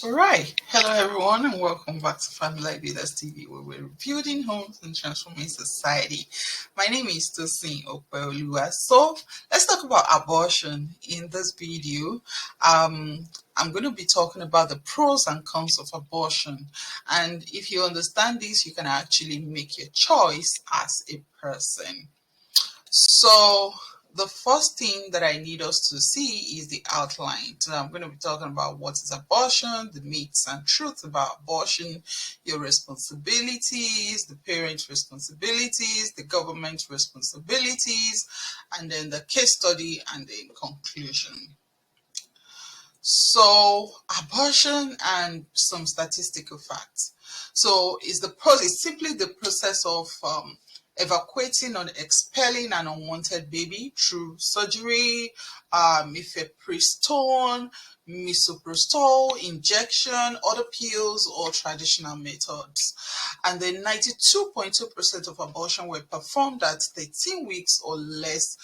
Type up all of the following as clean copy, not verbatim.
All right. Hello, everyone, and welcome back to Family Leaders TV, where we're rebuilding homes and transforming society. My name is Tosin Opeoluwa. So let's talk about abortion in this video. I'm going to be talking about the pros and cons of abortion. And if you understand this, you can actually make your choice as a person. So the first thing that I need us to see is the outline. So I'm going to be talking about what is abortion, the myths and truths about abortion, your responsibilities, the parents' responsibilities, the government's responsibilities, and then the case study and the conclusion. So abortion and some statistical facts. So it's simply the process of evacuating or expelling an unwanted baby through surgery, mifepristone, misoprostol, injection, other pills, or traditional methods. And then 92.2% of abortion were performed at 13 weeks or less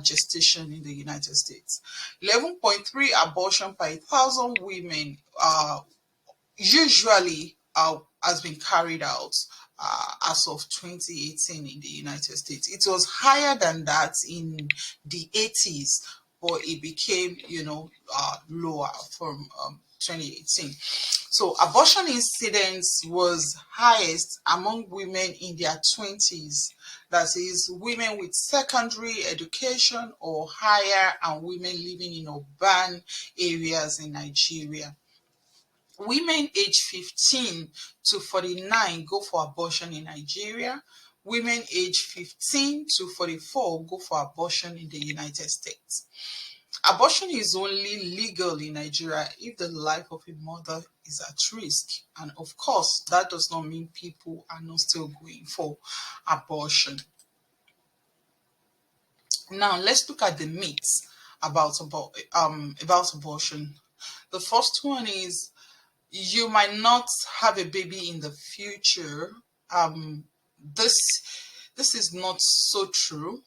gestation in the United States. 11.3 abortion per 1,000 women usually has been carried out as of 2018 in the United States. It was higher than that in the 80s, but it became, lower from 2018. So abortion incidence was highest among women in their 20s. That is, women with secondary education or higher and women living in urban areas in Nigeria. Women aged 15 to 49 go for abortion in Nigeria. Women aged 15 to 44 go for abortion in the United States. Abortion is only legal in Nigeria if the life of a mother is at risk. And of course, that does not mean people are not still going for abortion. Now, let's look at the myths about abortion. The first one is you might not have a baby in the future. This is not so true,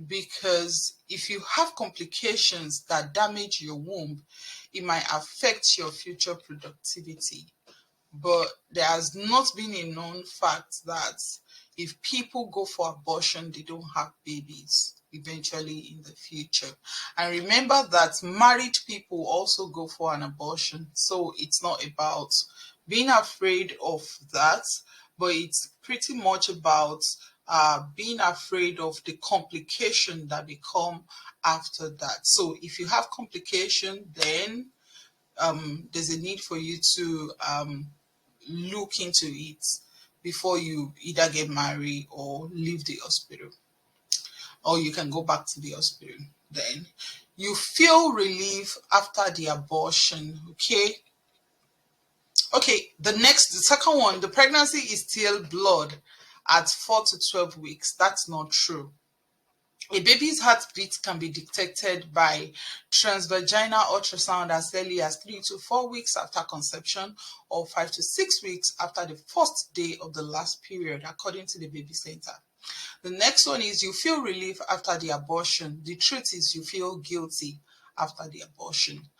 because if you have complications that damage your womb, it might affect your future productivity. But there has not been a known fact that if people go for abortion, they don't have babies eventually in the future. And remember that married people also go for an abortion. So it's not about being afraid of that, but it's pretty much about being afraid of the complication that become after that. So if you have complication, then there's a need for you to look into it before you either get married or leave the hospital, or you can go back to the hospital. Then you feel relief after the abortion. Okay, the second one, the pregnancy is still blood at 4 to 12 weeks. That's not true. A baby's heartbeat can be detected by transvaginal ultrasound as early as 3 to 4 weeks after conception, or 5 to 6 weeks after the first day of the last period, according to the baby center. The next one is you feel relief after the abortion. The truth is you feel guilty after the abortion.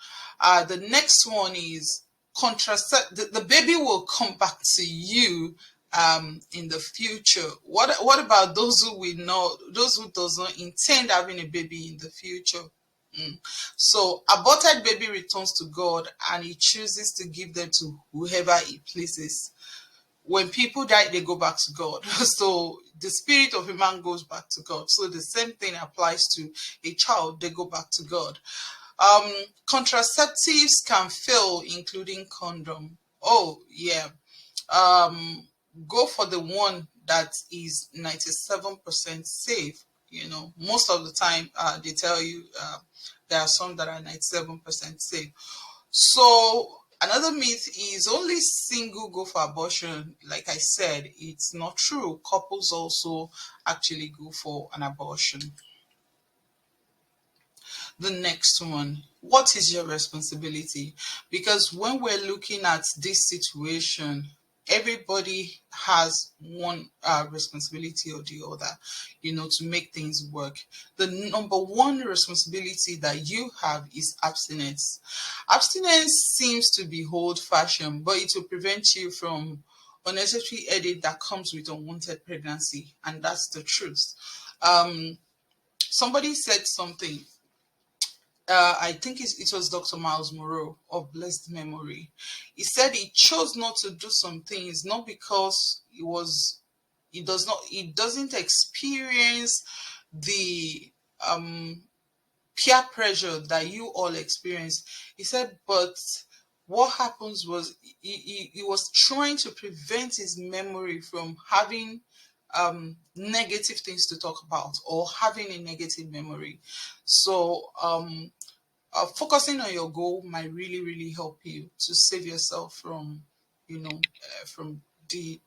The next one is the baby will come back to you in the future. What about those who does not intend having a baby in the future? So aborted baby returns to God, and he chooses to give them to whoever he pleases. When people die, they go back to God. So the spirit of a man goes back to God. So the same thing applies to a child. They go back to God. Contraceptives can fail, including condom. Oh, yeah. Go for the one that is 97% safe. Most of the time they tell you there are some that are 97% safe. So another myth is only single go for abortion. Like I said, it's not true. Couples also actually go for an abortion. The next one, what is your responsibility? Because when we're looking at this situation, everybody has one responsibility or the other, to make things work. The number one responsibility that you have is abstinence. Abstinence seems to be old-fashioned, but it will prevent you from unnecessary headache that comes with unwanted pregnancy, and that's the truth. Somebody said something. I think it was Dr. Miles Moreau of blessed memory. He said he chose not to do some things not because he doesn't experience the peer pressure that you all experience. He said, but what happens was he was trying to prevent his memory from having negative things to talk about or having a negative memory. So focusing on your goal might really, really help you to save yourself from, from the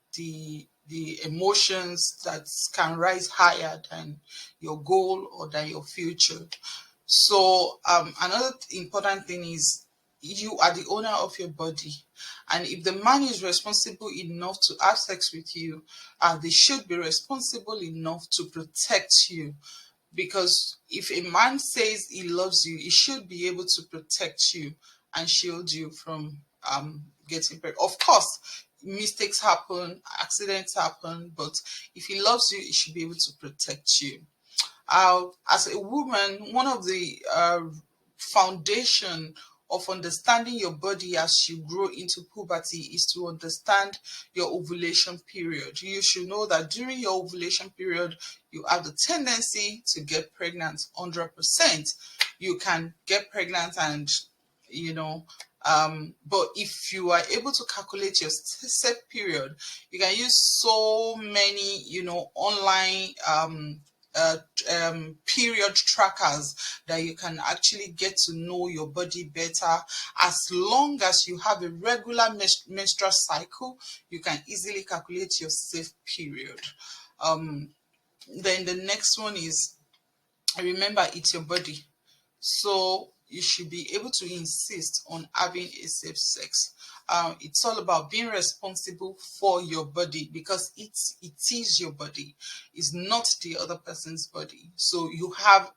emotions that can rise higher than your goal or than your future. So another important thing is you are the owner of your body, and if the man is responsible enough to have sex with you, they should be responsible enough to protect you, because if a man says he loves you, he should be able to protect you and shield you from getting pregnant. Of course, mistakes happen, accidents happen, but if he loves you, he should be able to protect you. As a woman, one of the foundation of understanding your body as you grow into puberty is to understand your ovulation period. You should know that during your ovulation period, you have the tendency to get pregnant 100%. You can get pregnant and, but if you are able to calculate your set period, you can use so many, online period trackers that you can actually get to know your body better. As long as you have a regular menstrual cycle, you can easily calculate your safe period. Then the next one is, remember, it's your body. So you should be able to insist on having a safe sex. It's all about being responsible for your body, because it is your body. It's not the other person's body. So you have,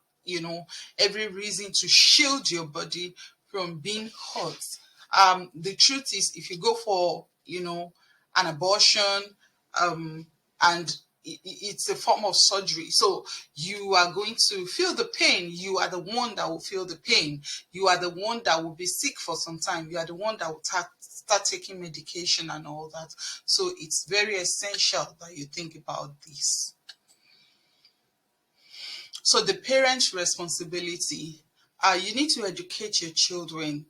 every reason to shield your body from being hurt. The truth is, if you go for, an abortion, and it's a form of surgery. So you are going to feel the pain. You are the one that will feel the pain. You are the one that will be sick for some time. You are the one that will start taking medication and all that. So it's very essential that you think about this. So the parent's responsibility, you need to educate your children,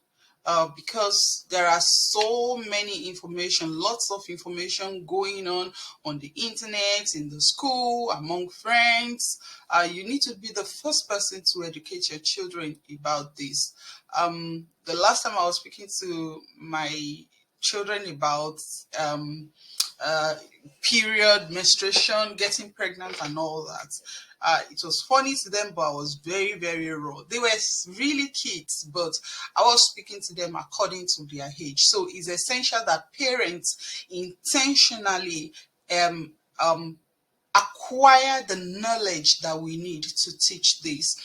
because there are so many information, lots of information going on the internet, in the school, among friends. You need to be the first person to educate your children about this. The last time I was speaking to my children about period, menstruation, getting pregnant and all that. It was funny to them, but I was very, very raw. They were really kids, but I was speaking to them according to their age. So it's essential that parents intentionally acquire the knowledge that we need to teach this.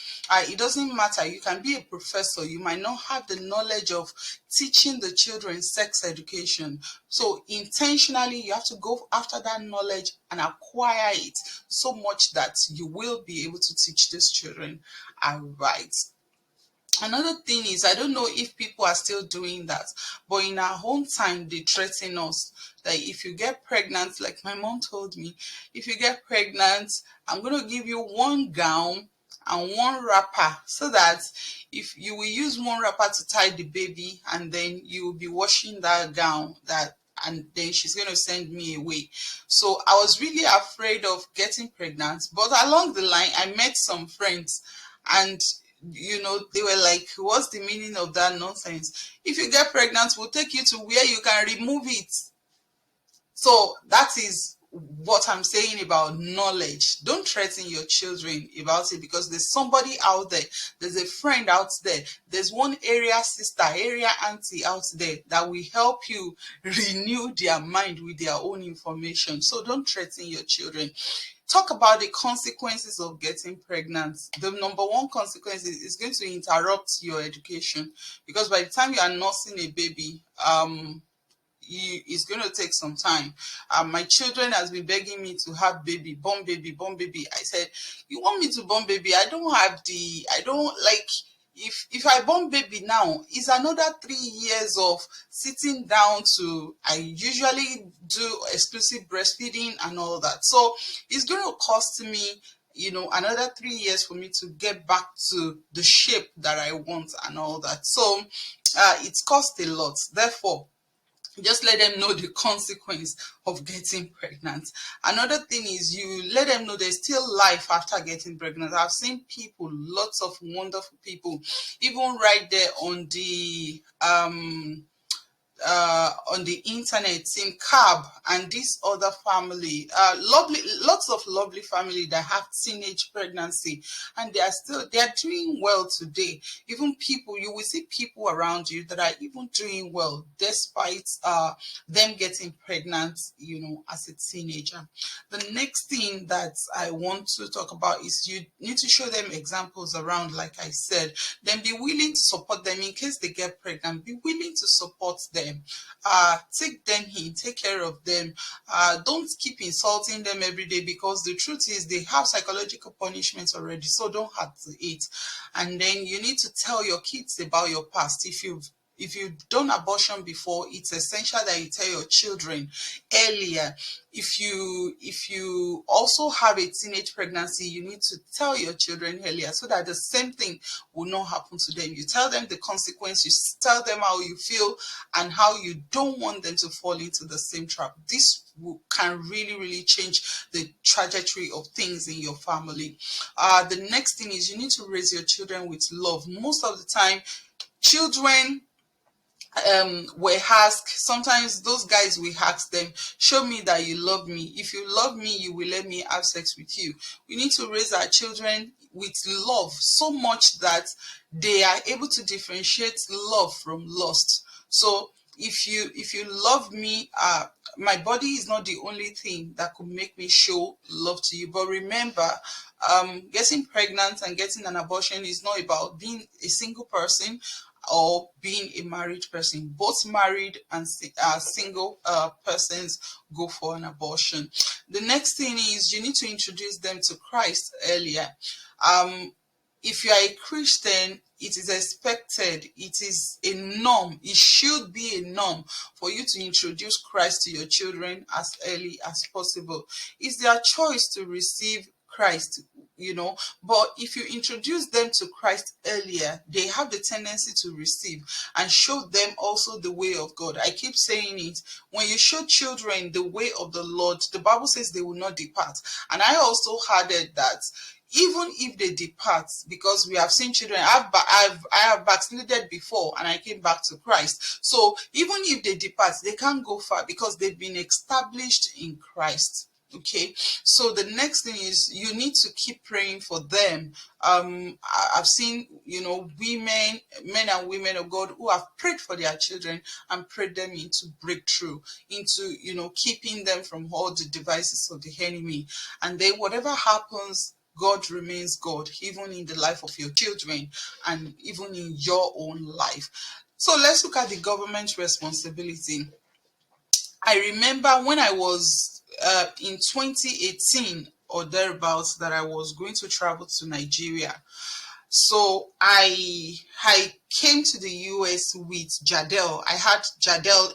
It doesn't matter. You can be a professor. You might not have the knowledge of teaching the children sex education. So intentionally, you have to go after that knowledge and acquire it so much that you will be able to teach these children right. Another thing is, I don't know if people are still doing that, but in our home time, they threaten us that if you get pregnant, like my mom told me, if you get pregnant, I'm going to give you one gown and one wrapper, so that if you will use one wrapper to tie the baby, and then you will be washing that gown, and then she's going to send me away. So I was really afraid of getting pregnant, but along the line, I met some friends, and they were like, what's the meaning of that nonsense? If you get pregnant, we'll take you to where you can remove it. So that is what I'm saying about knowledge. Don't threaten your children about it, because there's somebody out there, there's a friend out there, there's one area sister, area auntie out there that will help you renew their mind with their own information. So don't threaten your children. Talk about the consequences of getting pregnant. The number one consequence is going to interrupt your education, because by the time you are nursing a baby, it's going to take some time. My children has been begging me to have baby, born baby, born baby. I said, you want me to born baby? I don't like, if I born baby now, it's another 3 years of sitting down to, I usually do exclusive breastfeeding and all that. So it's going to cost me, another 3 years for me to get back to the shape that I want and all that. So it's cost a lot. Therefore, just let them know the consequence of getting pregnant. Another thing is, you let them know there's still life after getting pregnant. I've seen people, lots of wonderful people, even right there on the internet, Team Cab and this other family, lots of lovely family that have teenage pregnancy, and they are doing well today. Even people, you will see people around you that are even doing well despite them getting pregnant, as a teenager. The next thing that I want to talk about is, you need to show them examples around, like I said, then be willing to support them in case they get pregnant. Be willing to support them. Take them in, take care of them. Don't keep insulting them every day, because the truth is they have psychological punishments already, so don't add to it. And then you need to tell your kids about your past. If you've done abortion before, it's essential that you tell your children earlier. If you also have a teenage pregnancy, you need to tell your children earlier, so that the same thing will not happen to them. You tell them the consequence, you tell them how you feel and how you don't want them to fall into the same trap. This can really, really change the trajectory of things in your family. The next thing is, you need to raise your children with love. Most of the time, children were asked, sometimes those guys will ask them, show me that you love me. If you love me, you will let me have sex with you. We need to raise our children with love, so much that they are able to differentiate love from lust. So if you love me, my body is not the only thing that could make me show love to you. But remember, getting pregnant and getting an abortion is not about being a single person or being a married person. Both married and single persons go for an abortion. The next thing is, you need to introduce them to Christ earlier. If you are a Christian, it is expected, it is a norm, it should be a norm for you to introduce Christ to your children as early as possible. It's their choice to receive Christ, but if you introduce them to Christ earlier, they have the tendency to receive, and show them also the way of God. I keep saying it, when you show children the way of the Lord, the Bible says they will not depart. And I also added that even if they depart, because we have seen children, I have backslided before and I came back to Christ. So even if they depart, they can't go far, because they've been established in Christ. Okay, so the next thing is, you need to keep praying for them. I've seen, men and women of God who have prayed for their children and prayed them into breakthrough, into, keeping them from all the devices of the enemy. And then whatever happens, God remains God, even in the life of your children and even in your own life. So let's look at the government responsibility. I remember when I was in 2018 or thereabouts, that I was going to travel to Nigeria. So I came to the US with Jadel. I had Jadel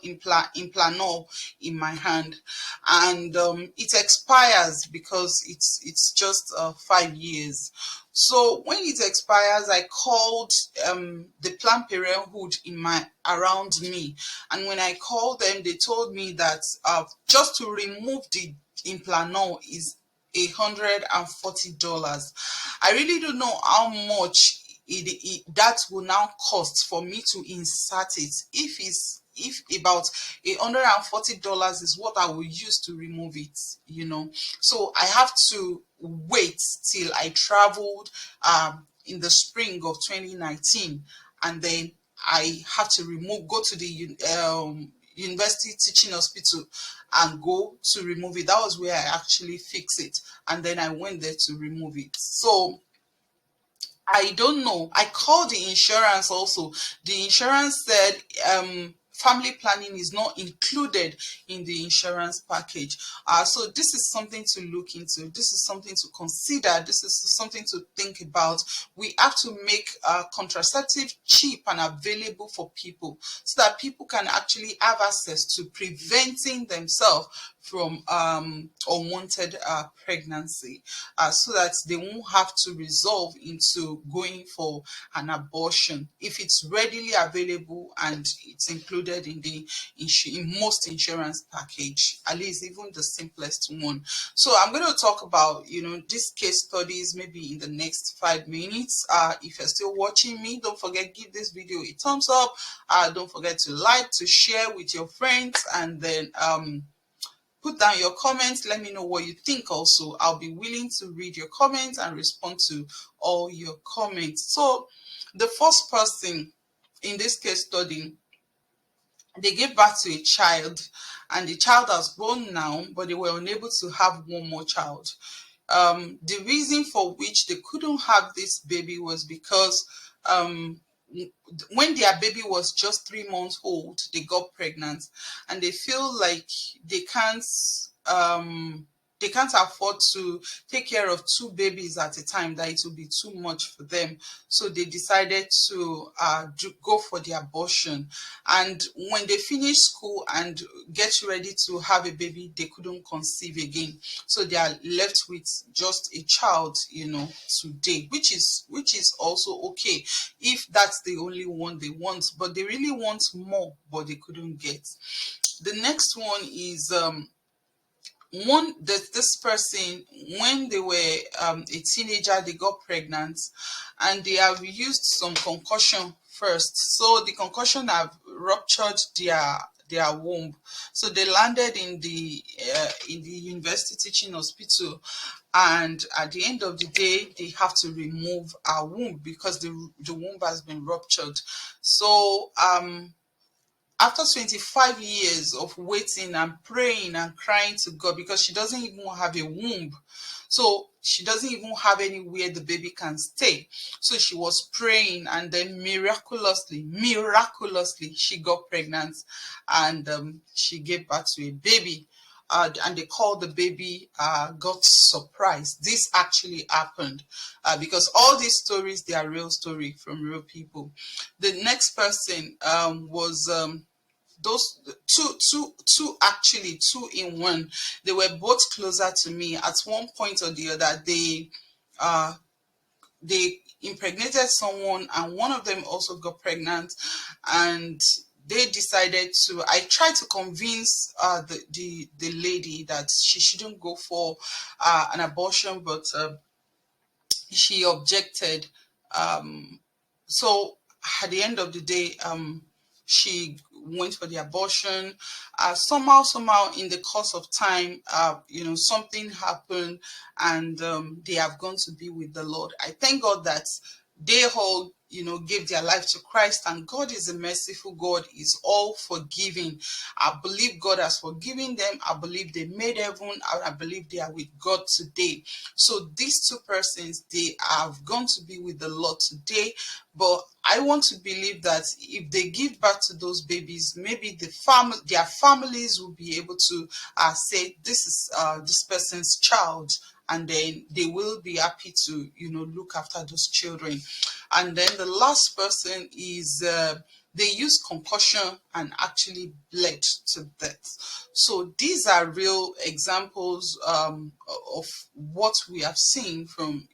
implanol in my hand, and it expires because it's just 5 years. So when it expires, I called the Planned Parenthood around me, and when I called them, they told me that just to remove the implanol is $140. I really don't know how much that will now cost for me to insert it. If about $140 is what I will use to remove it, so I have to wait till I traveled in the spring of 2019, and then I have to go to the university teaching hospital and go to remove it. That was where I actually fix it, and then I went there to remove it. So I don't know. I called the insurance also. The insurance said family planning is not included in the insurance package. So this is something to look into. This is something to consider. This is something to think about. We have to make contraceptive cheap and available for people so that people can actually have access to preventing themselves from unwanted pregnancy, so that they won't have to resolve into going for an abortion if it's readily available and it's included in the in most insurance package, at least even the simplest one. So I'm going to talk about these case studies maybe in the next 5 minutes. If you're still watching me, don't forget, give this video a thumbs up. Don't forget to like, to share with your friends, and then put down your comments. Let me know what you think also. I'll be willing to read your comments and respond to all your comments. So the first person in this case study, they gave birth to a child, and the child has grown now, but they were unable to have one more child. The reason for which they couldn't have this baby was because when their baby was just 3 months old, they got pregnant, and they feel like they can't afford to take care of two babies at a time, that it will be too much for them. So they decided to go for the abortion. And when they finished school and get ready to have a baby, they couldn't conceive again. So they are left with just a child, today, which is also okay if that's the only one they want. But they really want more, but they couldn't get. The next one is this person, when they were a teenager, they got pregnant, and they have used some concussion first. So the concussion have ruptured their womb. So they landed in the university teaching hospital, and at the end of the day, they have to remove our womb because the womb has been ruptured. So after 25 years of waiting and praying and crying to God, because she doesn't even have a womb, so she doesn't even have anywhere the baby can stay. So she was praying, and then miraculously, she got pregnant, and she gave birth to a baby. And they called the baby God's surprise. This actually happened because all these stories, they are real story from real people. The next person was those two in one. They were both closer to me. At one point or the other, they impregnated someone, and one of them also got pregnant, and they decided to. I tried to convince the lady that she shouldn't go for an abortion, but she objected. So at the end of the day, she went for the abortion. Somehow in the course of time, something happened, and they have gone to be with the Lord. I thank God that they all gave their life to Christ, and God is a merciful God, is all forgiving. I believe God has forgiven them. I believe they made heaven, and I believe they are with God today. So these two persons, they have gone to be with the Lord today. But I want to believe that if they give birth to those babies, maybe their families will be able to say this is this person's child, and then they will be happy to look after those children. And then the last person is they used concussion and actually bled to death. So these are real examples of what we have seen from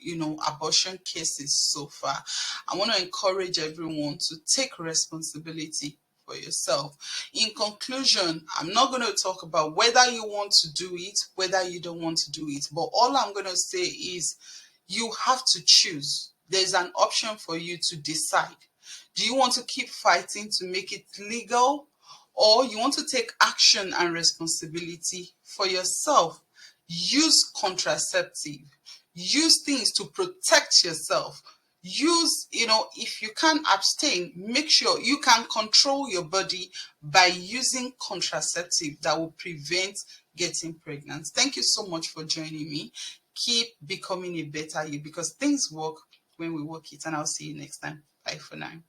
abortion cases so far. I want to encourage everyone to take responsibility for yourself. In conclusion, I'm not going to talk about whether you want to do it, whether you don't want to do it, but all I'm going to say is you have to choose. there's an option for you to decide. Do you want to keep fighting to make it legal, or you want to take action and responsibility for yourself? Use contraceptive. Use things to protect yourself. Use, if you can abstain, make sure you can control your body by using contraceptive that will prevent getting pregnant. Thank you so much for joining me. Keep becoming a better you, because things work when we work it. And I'll see you next time. Bye for now.